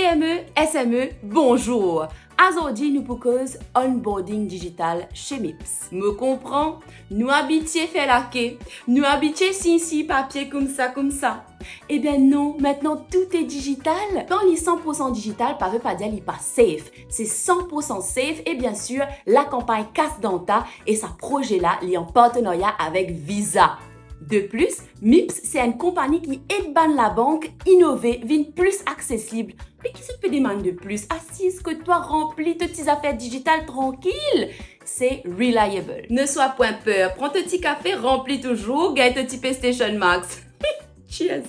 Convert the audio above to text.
PME, SME, bonjour! Aujourd'hui, nous proposons onboarding digital chez MIPS. Me comprend? Nous habitués faire la quai, nous habitués si papier comme ça. Eh bien non, maintenant tout est digital. Quand on lit 100% digital, ça veut pas dire qu'il n'est pas safe. C'est 100% safe et bien sûr, la campagne Casse Denta et sa projet là, il est en partenariat avec Visa. De plus, MIPS, c'est une compagnie qui aide la banque innover, vient plus accessible. Mais qui se peut demander de plus? Assise que toi remplis tes petites affaires digitales tranquille. C'est reliable. Ne sois point peur. Prends ton petit café, remplis toujours, gagne ton petit PlayStation Max. Cheers!